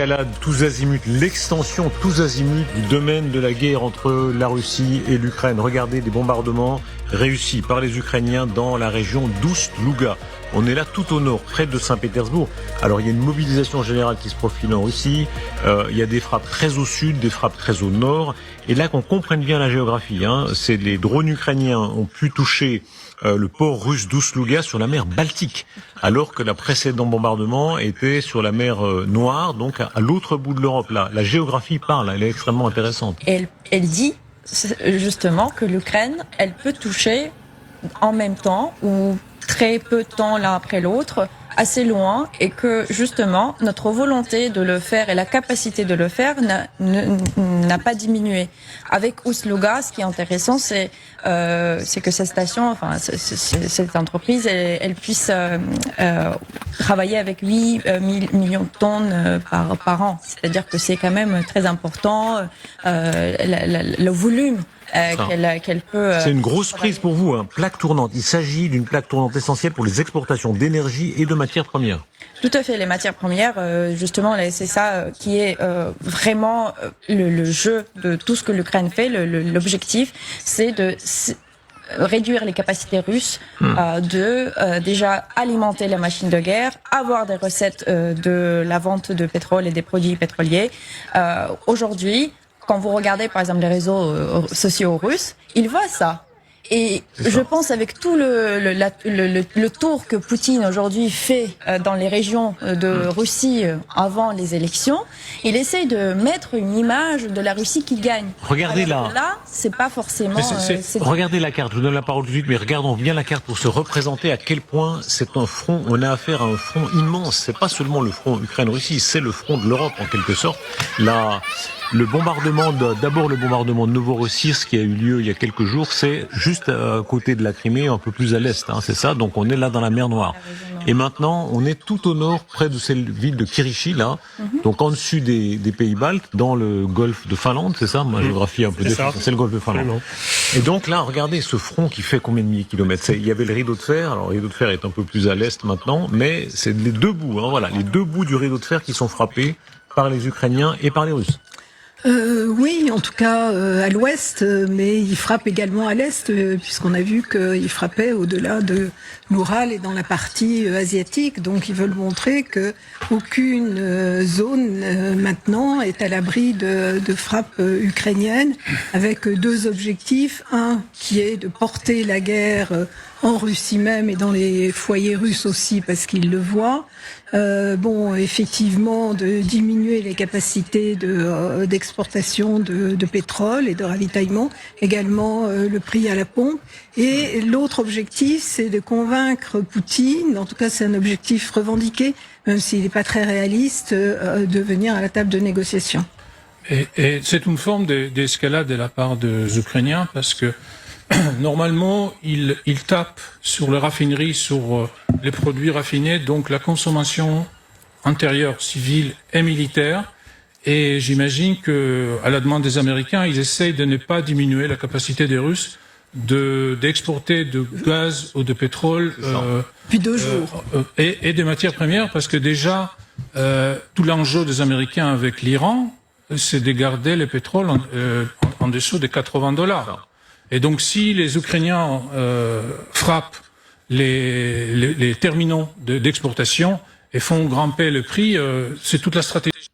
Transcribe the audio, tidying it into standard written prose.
Escalade tous azimuts, l'extension tous azimuts du domaine de la guerre entre la Russie et l'Ukraine. Regardez des bombardements réussis par les Ukrainiens dans la région d'Oust-Louga. On est là tout au nord, près de Saint-Pétersbourg. Alors il y a une mobilisation générale qui se profile en Russie. Il y a des frappes très au sud, des frappes très au nord. Et là qu'on comprenne bien la géographie, c'est les drones ukrainiens ont pu toucher le port russe d'Oust-Louga sur la mer Baltique, alors que la précédent bombardement était sur la mer Noire, donc à l'autre bout de l'Europe. Là, la géographie parle, elle est extrêmement intéressante. Elle dit justement que l'Ukraine, elle peut toucher en même temps ou très peu de temps l'un après l'autre, assez loin, et que justement notre volonté de le faire et la capacité de le faire n'a pas diminué. Avec Oust-Louga, ce qui est intéressant, c'est que cette station, cette entreprise, elle puisse travailler avec 8 millions de tonnes par an. C'est-à-dire que c'est quand même très important, le volume. Qu'elle peut. C'est une grosse prise pour vous, plaque tournante. Il s'agit d'une plaque tournante essentielle pour les exportations d'énergie et de matières premières. Tout à fait, les matières premières, justement, c'est ça qui est vraiment le jeu de tout ce que l'Ukraine fait. L'objectif, c'est de réduire les capacités russes, déjà alimenter la machine de guerre, avoir des recettes de la vente de pétrole et des produits pétroliers. Aujourd'hui, quand vous regardez par exemple les réseaux sociaux russes, ils voient ça. Et je pense avec tout le tour que Poutine aujourd'hui fait dans les régions de Russie avant les élections, il essaye de mettre une image de la Russie qui gagne. Regardez là. Là, c'est pas forcément. Regardez la carte. Je vous donne la parole tout de suite, mais regardons bien la carte pour se représenter à quel point c'est un front. On a affaire à un front immense. C'est pas seulement le front Ukraine-Russie, c'est le front de l'Europe en quelque sorte. Là. Le bombardement, d'abord le bombardement de Novorossiysk qui a eu lieu il y a quelques jours, c'est juste à côté de la Crimée, un peu plus à l'est, c'est ça. Donc on est là dans la mer Noire. Et maintenant, on est tout au nord, près de cette ville de Kirichi, là, donc en dessus des pays baltes, dans le golfe de Finlande, c'est ça, ma géographie un peu défaite, c'est le golfe de Finlande. Et donc là, regardez ce front qui fait combien de milliers de kilomètres. Il y avait le rideau de fer, alors le rideau de fer est un peu plus à l'est maintenant, mais c'est les deux bouts, les deux bouts du rideau de fer qui sont frappés par les Ukrainiens et par les Russes. Oui, en tout cas à l'ouest, mais il frappe également à l'est, puisqu'on a vu qu'il frappait au-delà de l'Oural et dans la partie asiatique. Donc ils veulent montrer que aucune zone maintenant est à l'abri de frappes ukrainiennes, avec deux objectifs. Un qui est de porter la guerre en Russie même et dans les foyers russes aussi, parce qu'ils le voient. Effectivement, de diminuer les capacités d'exportation de pétrole et de ravitaillement, également le prix à la pompe. Et l'autre objectif, c'est de convaincre Poutine, en tout cas c'est un objectif revendiqué, même s'il n'est pas très réaliste, de venir à la table de négociation. Et c'est une forme d'escalade de la part des Ukrainiens, parce que normalement, ils tapent sur les raffineries, sur les produits raffinés, donc la consommation intérieure, civile et militaire. Et j'imagine que, à la demande des Américains, ils essayent de ne pas diminuer la capacité des Russes d'exporter de gaz ou de pétrole. Puis 2 jours. Et des matières premières, parce que déjà, tout l'enjeu des Américains avec l'Iran, c'est de garder le pétrole en dessous de $80. Et donc, si les Ukrainiens frappent les terminaux d'exportation et font grimper le prix, c'est toute la stratégie.